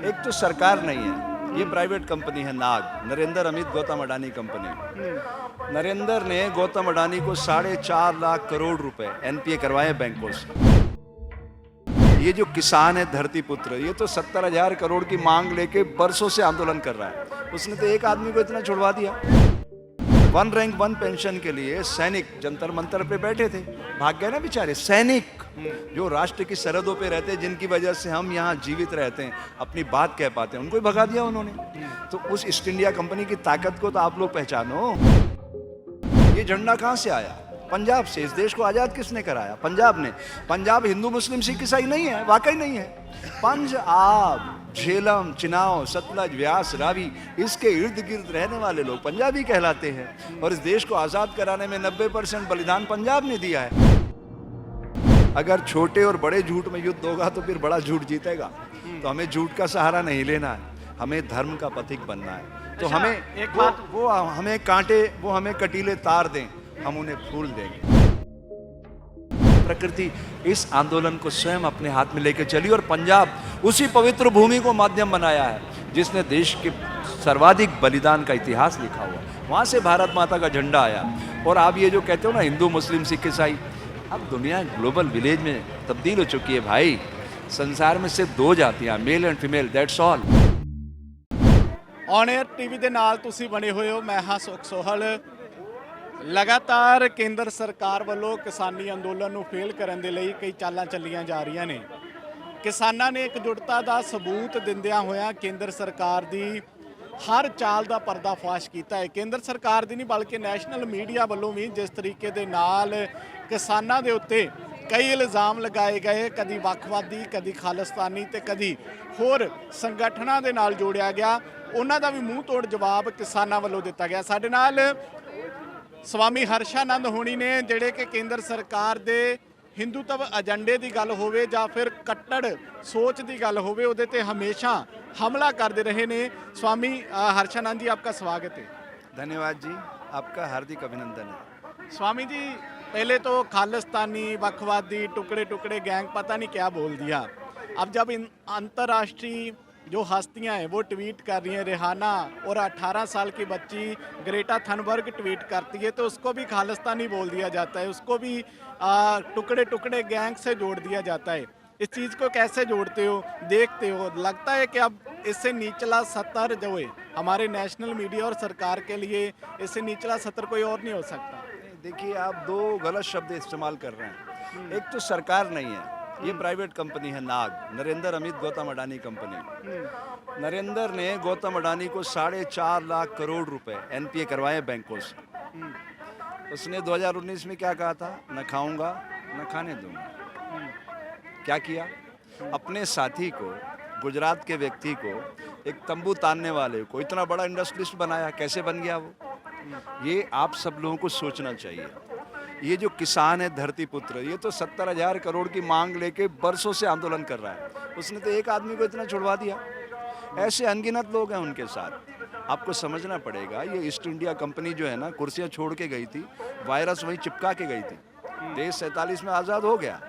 एक तो सरकार नहीं है, ये प्राइवेट कंपनी है नाग, नरेंद्र अमित गौतम अडानी कंपनी। नरेंद्र ने गौतम अडानी को 4.5 लाख करोड़ रुपए एनपीए करवाए बैंकों से। ये जो किसान है धरती पुत्र, ये तो 70,000 करोड़ की मांग लेके बरसों से आंदोलन कर रहा है। उसने तो एक आदमी को इतना छुड़वा दिया। 1 रैंक 1 पेंशन के लिए सैनिक जंतर मंतर पे बैठे थे, भाग गए ना बेचारे। सैनिक जो राष्ट्र की सरहदों पे रहते हैं, जिनकी वजह से हम यहाँ जीवित रहते हैं, अपनी बात कह पाते हैं, उनको ही भगा दिया उन्होंने। तो उस ईस्ट इंडिया कंपनी की ताकत को तो आप लोग पहचानो। ये झंडा कहाँ से आया? पंजाब से। इस देश को आजाद किसने कराया? पंजाब ने। पंजाब हिंदू मुस्लिम सिख ईसाई नहीं है, वाकई नहीं है। पंजाब, झेलम, चिनाव, सतलज, व्यास, रावी, इसके इर्द गिर्द रहने वाले लोग पंजाबी कहलाते हैं। और इस देश को आजाद कराने में 90% बलिदान पंजाब ने दिया है। अगर छोटे और बड़े झूठ में युद्ध होगा तो फिर बड़ा झूठ जीतेगा। तो हमें झूठ का सहारा नहीं लेना है, हमें धर्म का पथिक बनना है। तो हमें एक बात, वो हमें कांटे, वो हमें कटीले तार दें, हम उन्हें फूल देंगे। प्रकृति इस आंदोलन को स्वयं अपने हाथ में लेकर चली और पंजाब उसी पवित्र भूमि को माध्यम बनाया है जिसने देश के सर्वाधिक बलिदान का इतिहास लिखा हुआ। वहां से भारत माता का झंडा आया। और आप ये जो कहते हो ना हिंदू मुस्लिम सिख ईसाई, अब दुनिया ग्लोबल विलेज में तब्दील हो चुकी है भाई। संसार में सिर्फ 2 जातियां, male and female, that's all. On air TV ਦੇ ਨਾਲ ਤੁਸੀਂ ਬਣੇ ਹੋਏ ਹੋ। ਮੈਂ ਹਾਂ ਸੁਖ ਸੋਹਲ। ਲਗਾਤਾਰ ਕੇਂਦਰ ਸਰਕਾਰ ਵੱਲੋਂ ਕਿਸਾਨੀ ਅੰਦੋਲਨ ਨੂੰ ਫੇਲ ਕਰਨ ਦੇ ਲਈ ਕਈ ਚਾਲਾਂ ਚੱਲੀਆਂ ਜਾ ਰਹੀਆਂ ਨੇ। ਕਿਸਾਨਾਂ ਨੇ ਇਕਜੁੱਟਤਾ ਦਾ ਸਬੂਤ ਦਿੰਦਿਆਂ ਹੋਇਆਂ ਕੇਂਦਰ ਸਰਕਾਰ ਦੀ ਹਰ ਚਾਲ ਦਾ ਪਰਦਾਫਾਸ਼ ਕੀਤਾ ਹੈ। ਕੇਂਦਰ ਸਰਕਾਰ ਦੀ ਨਹੀਂ ਬਲਕਿ ਨੈਸ਼ਨਲ ਮੀਡੀਆ ਵੱਲੋਂ ਵੀ ਜਿਸ ਤਰੀਕੇ ਦੇ ਨਾਲ ਕਿਸਾਨਾਂ ਦੇ ਉੱਤੇ ਕਈ ਇਲਜ਼ਾਮ ਲਗਾਏ ਗਏ, ਕਦੀ ਵੱਖਵਾਦੀ, ਕਦੀ ਖਾਲਿਸਤਾਨੀ ਤੇ ਕਦੀ ਹੋਰ ਸੰਗਠਨਾਂ ਦੇ ਨਾਲ ਜੋੜਿਆ ਗਿਆ, ਉਹਨਾਂ ਦਾ ਵੀ ਮੂੰਹ ਤੋੜ ਜਵਾਬ ਕਿਸਾਨਾਂ ਵੱਲੋਂ ਦਿੱਤਾ ਗਿਆ। ਸਾਡੇ ਨਾਲ ਸਵਾਮੀ ਹਰਸ਼ਾਨੰਦ ਹੋਣੀ ਨੇ, ਜਿਹੜੇ ਕਿ ਕੇਂਦਰ ਸਰਕਾਰ ਦੇ ਹਿੰਦੂਤਵ ਏਜੰਡੇ ਦੀ ਗੱਲ ਹੋਵੇ ਜਾਂ ਫਿਰ ਕੱਟੜ ਸੋਚ ਦੀ ਗੱਲ ਹੋਵੇ, ਉਹਦੇ ਤੇ ਹਮੇਸ਼ਾ हमला करते रहे ने। स्वामी हर्षानंद जी, आपका स्वागत है। धन्यवाद जी, आपका हार्दिक अभिनंदन है। स्वामी जी, पहले तो खालिस्तानी, वक्फवादी, टुकड़े टुकड़े गैंग पता नहीं क्या बोल दिया। अब जब इन अंतर्राष्ट्रीय जो हस्तियां हैं वो ट्वीट कर रही हैं, रिहाना और 18 साल की बच्ची ग्रेटा थनबर्ग ट्वीट करती है, तो उसको भी खालिस्तानी बोल दिया जाता है, उसको भी टुकड़े टुकड़े गैंग से जोड़ दिया जाता है। इस चीज़ को कैसे जोड़ते हो, देखते हो? लगता है कि अब इससे निचला सतर जो है हमारे नेशनल मीडिया और सरकार के लिए, इससे निचला सतर कोई और नहीं हो सकता? देखिए, आप 2 गलत शब्द इस्तेमाल कर रहे हैं। एक तो सरकार नहीं है, ये प्राइवेट कंपनी है नाग, नरेंद्र अमित गौतम अडानी कंपनी। नरेंद्र ने गौतम अडानी को 4.5 लाख करोड़ रुपए एनपीए करवाए बैंकों से। उसने 2019 में क्या कहा था? न खाऊंगा न खाने दूंगा। क्या किया? अपने साथी को, गुजरात के व्यक्ति को, एक तंबू तानने वाले को इतना बड़ा इंडस्ट्रियलिस्ट बनाया। कैसे बन गया वो? ये आप सब लोगों को सोचना चाहिए। ये जो किसान है धरती पुत्र, ये तो 70,000 करोड़ की मांग लेके बरसों से आंदोलन कर रहा है। उसने तो एक आदमी को इतना छुड़वा दिया। ऐसे अनगिनत लोग हैं उनके साथ। आपको समझना पड़ेगा, ये ईस्ट इंडिया कंपनी जो है ना, कुर्सियाँ छोड़ के गई थी, वायरस वहीं चिपका के गई थी। देश 47 में आज़ाद हो गया,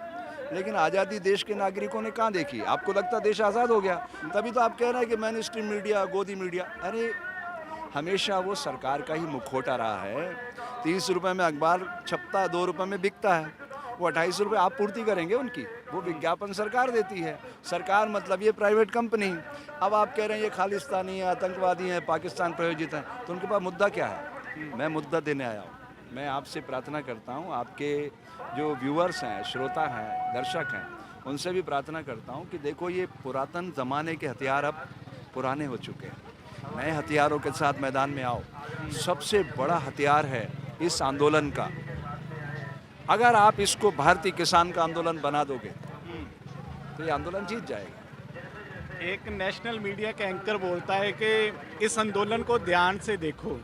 लेकिन आज़ादी देश के नागरिकों ने कहाँ देखी? आपको लगता देश आज़ाद हो गया, तभी तो आप कह रहे हैं कि मैन स्ट्रीम मीडिया, गोदी मीडिया। अरे हमेशा वो सरकार का ही मुखौटा रहा है। 30 रुपए में अखबार छपता, 2 रुपए में बिकता है। वो 28 रुपये आप पूर्ति करेंगे उनकी? वो विज्ञापन सरकार देती है। सरकार मतलब ये प्राइवेट कंपनी। अब आप कह रहे हैं ये खालिस्तानी है, आतंकवादी हैं, पाकिस्तान प्रायोजित हैं, तो उनके पास मुद्दा क्या है? मैं मुद्दा देने आया हूँ। मैं आपसे प्रार्थना करता हूँ, आपके जो व्यूअर्स हैं, श्रोता हैं, दर्शक हैं, उनसे भी प्रार्थना करता हूँ कि देखो, ये पुरातन ज़माने के हथियार अब पुराने हो चुके हैं। नए हथियारों के साथ मैदान में आओ। सबसे बड़ा हथियार है इस आंदोलन का, अगर आप इसको भारतीय किसान का आंदोलन बना दोगे तो ये आंदोलन जीत जाएगा। एक नेशनल मीडिया का एंकर बोलता है कि इस आंदोलन को ध्यान से देखो,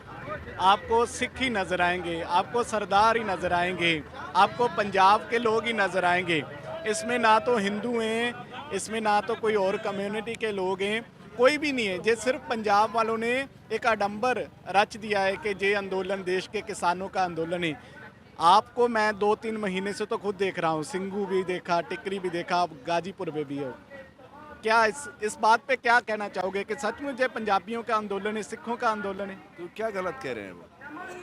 आपको सिख ही नज़र आएंगे, आपको सरदार ही नज़र आएंगे, आपको पंजाब के लोग ही नज़र आएंगे। इसमें ना तो हिंदू हैं, इसमें ना तो कोई और कम्युनिटी के लोग हैं, कोई भी नहीं है। जे सिर्फ पंजाब वालों ने एक आडंबर रच दिया है कि ये आंदोलन देश के किसानों का आंदोलन है। आपको मैं 2-3 महीने से तो खुद देख रहा हूँ, सिंगू भी देखा, टिकरी भी देखा, आप गाजीपुर में भी हो। क्या इस बात पे क्या कहना चाहोगे कि सचमुच ये पंजाबियों का आंदोलन है, सिखों का आंदोलन है? तो क्या गलत कह रहे हैं वो?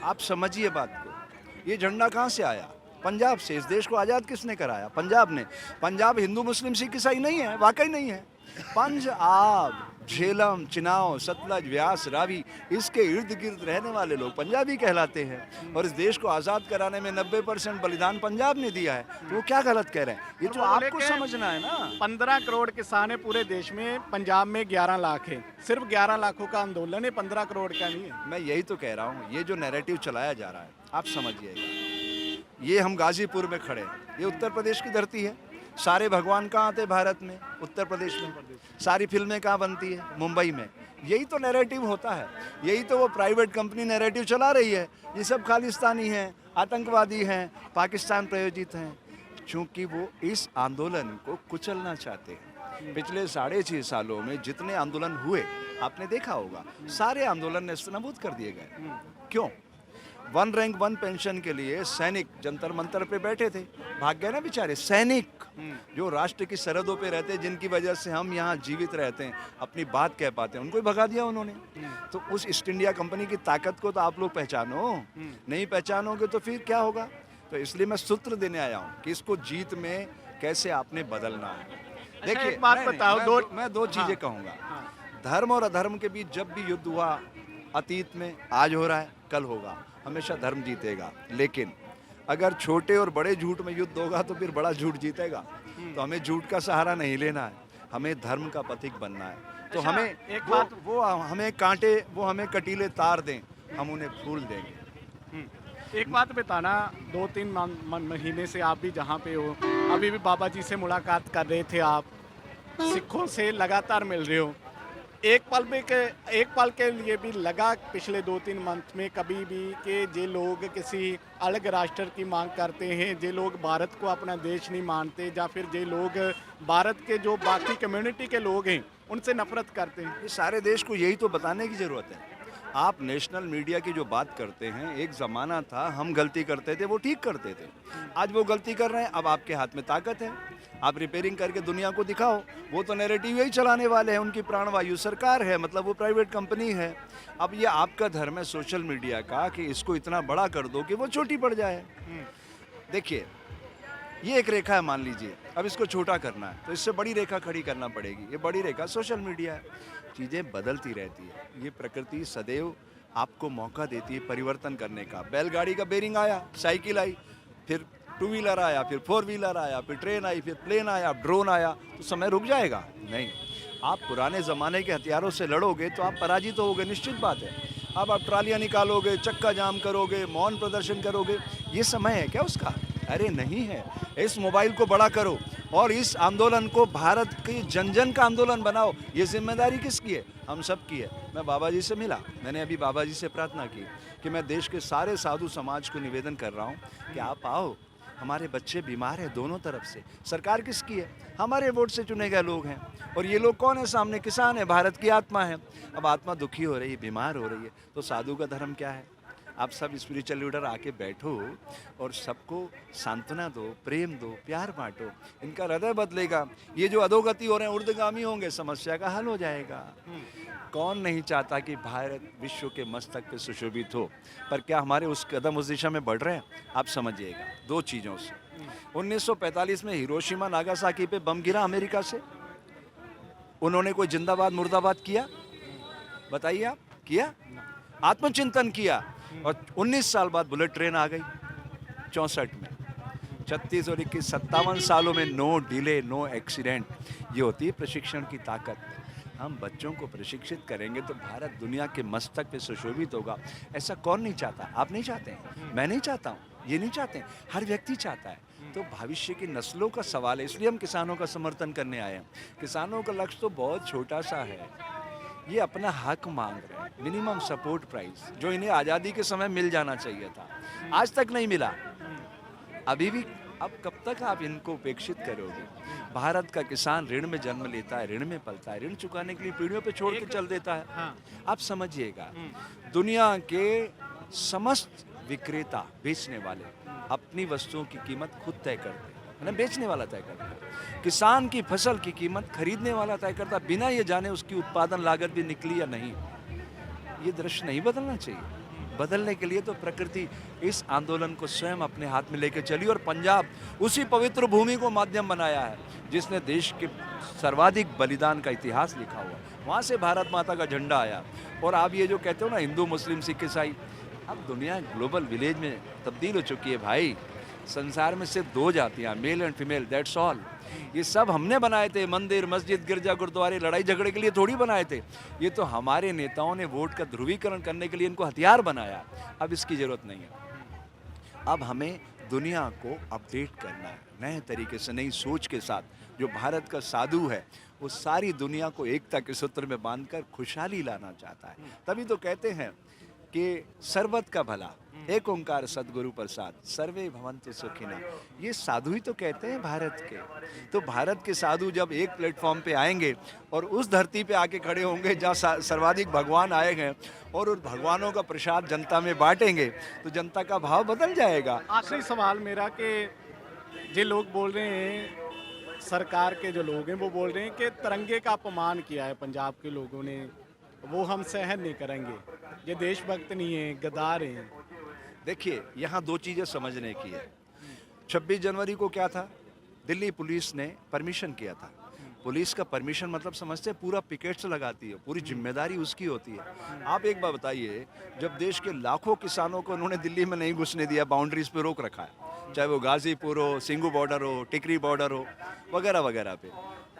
आप समझिए बात को। ये झंडा कहाँ से आया? पंजाब से। इस देश को आज़ाद किसने कराया? पंजाब ने। पंजाब हिंदू मुस्लिम सिख ईसाई नहीं है, वाकई नहीं है। पंजाब, झेलम, चिनाव, सतलज, व्यास, रावी, इसके इर्द गिर्द रहने वाले लोग पंजाबी कहलाते हैं। और इस देश को आज़ाद कराने में 90% बलिदान पंजाब ने दिया है। तो वो क्या गलत कह रहे हैं? ये तो आपको समझना है ना। 15 करोड़ किसान है पूरे देश में, पंजाब में 11 लाख है। सिर्फ 11 लाखों का आंदोलन है, 15 करोड़ का नहीं है। मैं यही तो कह रहा हूँ, ये जो नैरेटिव चलाया जा रहा है, आप समझिएगा। ये हम गाजीपुर में खड़े हैं, ये उत्तर प्रदेश की धरती है। सारे भगवान कहाँ आते भारत में? उत्तर प्रदेश में। सारी फिल्में कहाँ बनती है? मुंबई में। यही तो नैरेटिव होता है, यही तो वो प्राइवेट कंपनी नैरेटिव चला रही है। ये सब खालिस्तानी हैं, आतंकवादी हैं, पाकिस्तान प्रायोजित हैं, क्योंकि वो इस आंदोलन को कुचलना चाहते हैं। पिछले 6.5 सालों में जितने आंदोलन हुए, आपने देखा होगा, सारे आंदोलन नेस्तनाबूद कर दिए गए। क्यों? 1 रैंक 1 पेंशन के लिए सैनिक जंतर मंतर पे बैठे थे, भाग गए ना बेचारे। सैनिक जो राष्ट्र की सरहदों पे रहते हैं, जिनकी वजह से हम यहाँ जीवित रहते हैं, अपनी बात कह पाते हैं, उनको ही भगा दिया उन्होंने। तो उस ईस्ट इंडिया कंपनी की ताकत को तो आप लोग पहचानो। नहीं पहचानोगे तो फिर क्या होगा? तो इसलिए मैं सूत्र देने आया हूँ कि इसको जीत में कैसे आपने बदलना है। देखिए, एक बात बताओ, मैं दो चीजें कहूँगा। धर्म और अधर्म के बीच जब भी युद्ध हुआ, अतीत में, आज हो रहा है, कल होगा, हमेशा धर्म जीतेगा। लेकिन अगर छोटे और बड़े झूठ में युद्ध होगा तो फिर बड़ा झूठ जीतेगा। तो हमें झूठ का सहारा नहीं लेना है, हमें धर्म का प्रतीक बनना है। तो अच्छा, हमें एक वो हमें कांटे, वो हमें कटीले तार दें, हम उन्हें फूल देंगे। एक बात बताना, 2-3 महीने से आप भी जहाँ पे हो, अभी भी बाबा जी से मुलाकात कर रहे थे आप, सिखों से लगातार मिल रहे हो। एक पल के लिए भी लगा पिछले 2-3 मंथ में कभी भी कि जे लोग किसी अलग राष्ट्र की मांग करते हैं, जे लोग भारत को अपना देश नहीं मानते, या फिर जे लोग भारत के जो बाकी कम्युनिटी के लोग हैं उनसे नफरत करते हैं? ये सारे देश को यही तो बताने की ज़रूरत है। आप नेशनल मीडिया की जो बात करते हैं, एक ज़माना था हम गलती करते थे, वो ठीक करते थे। आज वो गलती कर रहे हैं, अब आपके हाथ में ताकत है, आप रिपेयरिंग करके दुनिया को दिखाओ। वो तो नैरेटिव यही चलाने वाले हैं, उनकी प्राणवायु सरकार है, मतलब वो प्राइवेट कंपनी है। अब ये आपका धर्म है सोशल मीडिया का कि इसको इतना बड़ा कर दो कि वो छोटी पड़ जाए। देखिए, ये एक रेखा है मान लीजिए, अब इसको छोटा करना है तो इससे बड़ी रेखा खड़ी करना पड़ेगी। ये बड़ी रेखा सोशल मीडिया है। चीज़ें बदलती रहती है, ये प्रकृति सदैव आपको मौका देती है परिवर्तन करने का। बैलगाड़ी का बेरिंग आया, साइकिल आई, फिर 2 व्हीलर आया, फिर 4 व्हीलर आया, फिर ट्रेन आई, फिर प्लेन आया, ड्रोन आया, तो समय रुक जाएगा? नहीं। आप पुराने ज़माने के हथियारों से लड़ोगे तो आप पराजित होगे, निश्चित बात है। अब आप ट्रालियाँ निकालोगे, चक्का जाम करोगे, मौन प्रदर्शन करोगे, ये समय है क्या उसका? अरे नहीं है। इस मोबाइल को बड़ा करो और इस आंदोलन को भारत की जन जन का आंदोलन बनाओ। ये जिम्मेदारी किसकी है? हम सब की है। मैं बाबा जी से मिला, मैंने अभी बाबा जी से प्रार्थना की कि मैं देश के सारे साधु समाज को निवेदन कर रहा हूँ कि आप आओ, हमारे बच्चे बीमार हैं दोनों तरफ से। सरकार किसकी है? हमारे वोट से चुने गए लोग हैं। और ये लोग कौन है सामने? किसान है, भारत की आत्मा है। अब आत्मा दुखी हो रही है, बीमार हो रही है, तो साधु का धर्म क्या है? आप सब स्पिरिचुअल लीडर आके बैठो और सबको सांत्वना दो, प्रेम दो, प्यार बांटो, इनका हृदय बदलेगा। ये जो अधोगति हो रहे हैं, ऊर्ध्वगामी होंगे, समस्या का हल हो जाएगा। कौन नहीं चाहता कि भारत विश्व के मस्तक पे सुशोभित हो? पर क्या हमारे उस कदम उस दिशा में बढ़ रहे हैं? आप समझिएगा 2 चीज़ों से। 1945 में हिरोशिमा नागासाकी पे बम गिरा अमेरिका से, उन्होंने कोई जिंदाबाद मुर्दाबाद किया? बताइए आप, किया? आत्मचिंतन किया। और 19 साल बाद बुलेट ट्रेन आ गई 64 में। 36 और 21 57 सालों में नो डिले, नो एक्सीडेंट। ये होती है प्रशिक्षण की ताकत। हम बच्चों को प्रशिक्षित करेंगे तो भारत दुनिया के मस्तक पे सुशोभित होगा। ऐसा कौन नहीं चाहता? आप नहीं चाहते हैं, मैं नहीं चाहता हूँ, ये नहीं चाहते हैं, हर व्यक्ति चाहता है। तो भविष्य की नस्लों का सवाल है, इसलिए हम किसानों का समर्थन करने आए हैं। किसानों का लक्ष्य तो बहुत छोटा सा है, ये अपना हक मांग रहे हैं, मिनिमम सपोर्ट प्राइस, जो इन्हें आज़ादी के समय मिल जाना चाहिए था, आज तक नहीं मिला। अभी भी, अब कब तक आप इनको उपेक्षित करोगे? भारत का किसान ऋण में जन्म लेता है, ऋण में पलता है, ऋण चुकाने के लिए पीढ़ियों पे छोड़ के चल देता है। हाँ। आप समझिएगा, दुनिया के समस्त विक्रेता, बेचने वाले अपनी वस्तुओं की कीमत खुद तय करते हैं। है ना, बेचने वाला तय करता है। किसान की फसल की कीमत खरीदने वाला तय करता है, बिना ये जाने उसकी उत्पादन लागत भी निकली या नहीं। ये दृश्य नहीं बदलना चाहिए। बदलने के लिए तो प्रकृति इस आंदोलन को स्वयं अपने हाथ में लेकर चली, और पंजाब उसी पवित्र भूमि को माध्यम बनाया है जिसने देश के सर्वाधिक बलिदान का इतिहास लिखा हुआ। वहाँ से भारत माता का झंडा आया। और आप ये जो कहते हो ना हिंदू मुस्लिम सिख ईसाई, अब दुनिया ग्लोबल विलेज में तब्दील हो चुकी है भाई। संसार में सिर्फ दो जातियाँ, male and female, that's all. ये सब हमने बनाए थे, मंदिर मस्जिद गिरजा गुरुद्वारे लड़ाई झगड़े के लिए थोड़ी बनाए थे। ये तो हमारे नेताओं ने वोट का ध्रुवीकरण करने के लिए इनको हथियार बनाया। अब इसकी जरूरत नहीं है। अब हमें दुनिया को अपडेट करना है नए तरीके से, नई सोच के साथ। जो भारत का साधु है वो सारी दुनिया को एकता के सूत्र में बांधकर खुशहाली लाना चाहता है। तभी तो कहते हैं कि सर्वत का भला, एक ओंकार सदगुरु प्रसाद, सर्वे भवन्तु सुखिनः। ये साधु ही तो कहते हैं भारत के। तो भारत के साधु जब एक प्लेटफॉर्म पे आएंगे और उस धरती पे आके खड़े होंगे जहाँ सर्वाधिक भगवान आए हैं, और उन भगवानों का प्रसाद जनता में बांटेंगे, तो जनता का भाव बदल जाएगा। आखिरी सवाल मेरा कि जो लोग बोल रहे हैं, सरकार के जो लोग हैं वो बोल रहे हैं कि तिरंगे का अपमान किया है पंजाब के लोगों ने, वो हम सहन नहीं करेंगे, ये देशभक्त नहीं है, गद्दार हैं। देखिए, यहाँ दो चीज़ें समझने की है। 26 जनवरी को क्या था, दिल्ली पुलिस ने परमिशन किया था। पुलिस का परमिशन मतलब समझते हैं पूरा पिकेट्स लगाती है, पूरी जिम्मेदारी उसकी होती है। आप एक बार बताइए, जब देश के लाखों किसानों को उन्होंने दिल्ली में नहीं घुसने दिया, बाउंड्रीज पे रोक रखा है, चाहे वो गाजीपुर हो, सिंगू बॉर्डर हो, टिकरी बॉर्डर हो, वगैरह वगैरह पे,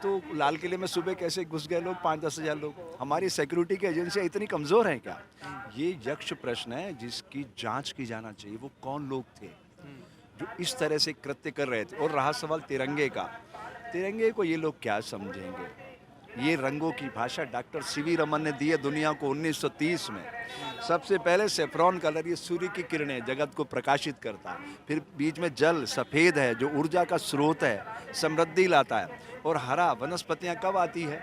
तो लाल किले में सुबह कैसे घुस गए लोग, 5-10 हज़ार लोग। हमारी सिक्योरिटी की एजेंसियाँ इतनी कमज़ोर हैं क्या? ये यक्ष प्रश्न है जिसकी जांच की जाना चाहिए। वो कौन लोग थे जो इस तरह से कृत्य कर रहे थे? और रहा सवाल तिरंगे का, तिरंगे को ये लोग क्या समझेंगे? ये रंगों की भाषा डॉक्टर सीवी रमन ने दी है दुनिया को 1930 में। सबसे पहले सेफ्रॉन कलर, ये सूर्य की किरणें जगत को प्रकाशित करता है। फिर बीच में जल सफ़ेद है जो ऊर्जा का स्रोत है, समृद्धि लाता है। और हरा, वनस्पतियाँ कब आती है?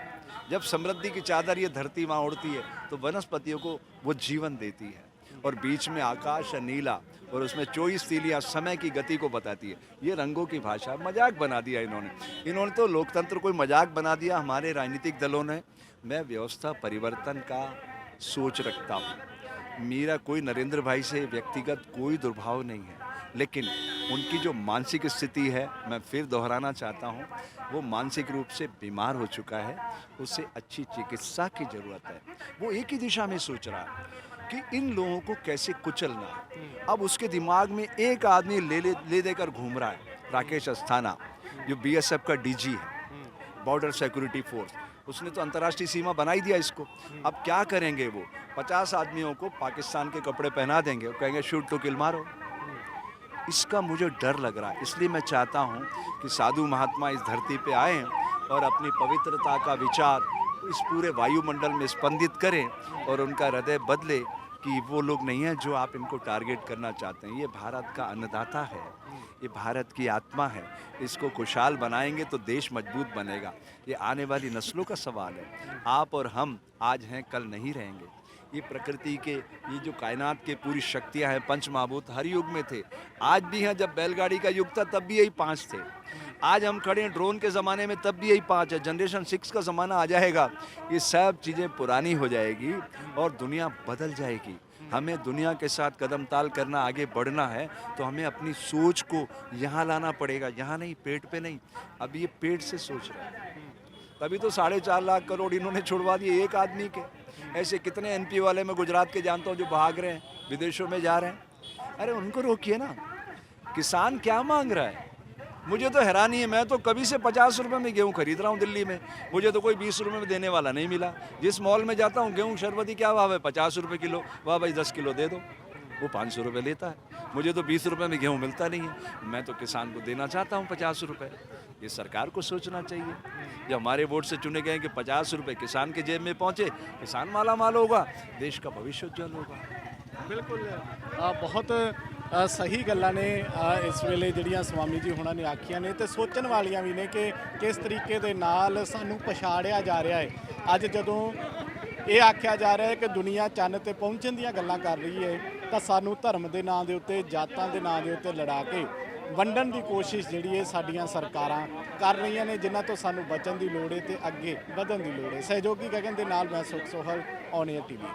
जब समृद्धि की चादर ये धरती माँ ओढ़ती है तो वनस्पतियों को वो जीवन देती है। और बीच में आकाश है नीला, और उसमें 24 तीलियाँ समय की गति को बताती है। ये रंगों की भाषा, मजाक बना दिया इन्होंने तो लोकतंत्र को मजाक बना दिया हमारे राजनीतिक दलों ने। मैं व्यवस्था परिवर्तन का सोच रखता हूँ। मेरा कोई नरेंद्र भाई से व्यक्तिगत कोई दुर्भाव नहीं है, लेकिन उनकी जो मानसिक स्थिति है, मैं फिर दोहराना चाहता हूँ, वो मानसिक रूप से बीमार हो चुका है। उसे अच्छी चिकित्सा की ज़रूरत है। वो एक ही दिशा में सोच रहा है कि इन लोगों को कैसे कुचलना है। अब उसके दिमाग में एक आदमी ले देकर घूम रहा है, राकेश अस्थाना, जो बीएसएफ का डीजी है, बॉर्डर सिक्योरिटी फोर्स। उसने तो अंतर्राष्ट्रीय सीमा बना ही दिया इसको। अब क्या करेंगे वो? 50 आदमियों को पाकिस्तान के कपड़े पहना देंगे और कहेंगे शूट टू किल, मारो। इसका मुझे डर लग रहा है। इसलिए मैं चाहता हूँ कि साधु महात्मा इस धरती पे आएँ और अपनी पवित्रता का विचार इस पूरे वायुमंडल में स्पंदित करें, और उनका हृदय बदले कि वो लोग नहीं हैं जो आप इनको टारगेट करना चाहते हैं। ये भारत का अन्नदाता है, ये भारत की आत्मा है। इसको खुशहाल बनाएंगे तो देश मजबूत बनेगा। ये आने वाली नस्लों का सवाल है। आप और हम आज हैं, कल नहीं रहेंगे। ये प्रकृति के, ये जो कायनात के पूरी शक्तियाँ हैं, पंचमहाभूत हर युग में थे, आज भी हैं। जब बैलगाड़ी का युग था तब भी यही 5 थे। आज हम खड़े हैं ड्रोन के ज़माने में, तब भी यही 5 है। जनरेशन 6 का ज़माना आ जाएगा, ये सब चीज़ें पुरानी हो जाएगी और दुनिया बदल जाएगी। हमें दुनिया के साथ कदम ताल करना, आगे बढ़ना है, तो हमें अपनी सोच को यहाँ लाना पड़ेगा, यहाँ नहीं, पेट पे नहीं। अब ये पेट से सोच रहे हैं, तभी तो 4.5 लाख करोड़ इन्होंने छुड़वा दिए एक आदमी के। ऐसे कितने एनपी वाले मैं गुजरात के जानता हूँ जो भाग रहे हैं, विदेशों में जा रहे हैं। अरे उनको रोकिए ना। किसान क्या मांग रहा है? मुझे तो हैरानी है। मैं तो कभी से 50 रुपये में गेहूँ खरीद रहा हूँ दिल्ली में, मुझे तो कोई 20 रुपये में देने वाला नहीं मिला। जिस मॉल में जाता हूँ, गेहूँ शरबती क्या भाव है? 50 रुपये किलो। वाह भाई 10 किलो दे दो, वो 500 रुपये लेता है। मुझे तो 20 रुपये में गेहूँ मिलता नहीं है। मैं तो किसान को देना चाहता हूँ 50 रुपये। ये सरकार को सोचना चाहिए। जो हमारे वोट से चुने गए कि 50 रुपये किसान के जेब में पहुँचे, किसान माला माल होगा, देश का भविष्य उज्जवल होगा। बिल्कुल बहुत सही गल्लां ने इस वेले ਜਿਹੜੀਆਂ स्वामी जी होना ने आखियां ने ते सोचण वालियां भी ने कि किस तरीके दे नाल सानू पछाड़िया जा रहा है। अज जदों ये आख्या जा रहा है कि दुनिया चंद ते पहुंचण दीयां गल्लां कर रही है, तो सानू धर्म के नाम के उत्ते, जातां के नाम के उत्ते लड़ा के ਵੰਡਣ ਦੀ ਕੋਸ਼ਿਸ਼ ਜਿਹੜੀ ਹੈ ਸਾਡੀਆਂ ਸਰਕਾਰਾਂ ਕਰ ਰਹੀਆਂ ਨੇ, ਜਿਨ੍ਹਾਂ ਤੋਂ ਸਾਨੂੰ ਬਚਣ ਦੀ ਲੋੜ ਹੈ ਤੇ ਅੱਗੇ ਵਧਣ ਦੀ ਲੋੜ ਹੈ। ਸਹਿਯੋਗੀ ਗਗਨ ਦੇ ਨਾਲ ਮੈਂ ਸੁਖ ਸੋਹਲ, ਔਨ ਏਅਰ ਟੀਵੀ।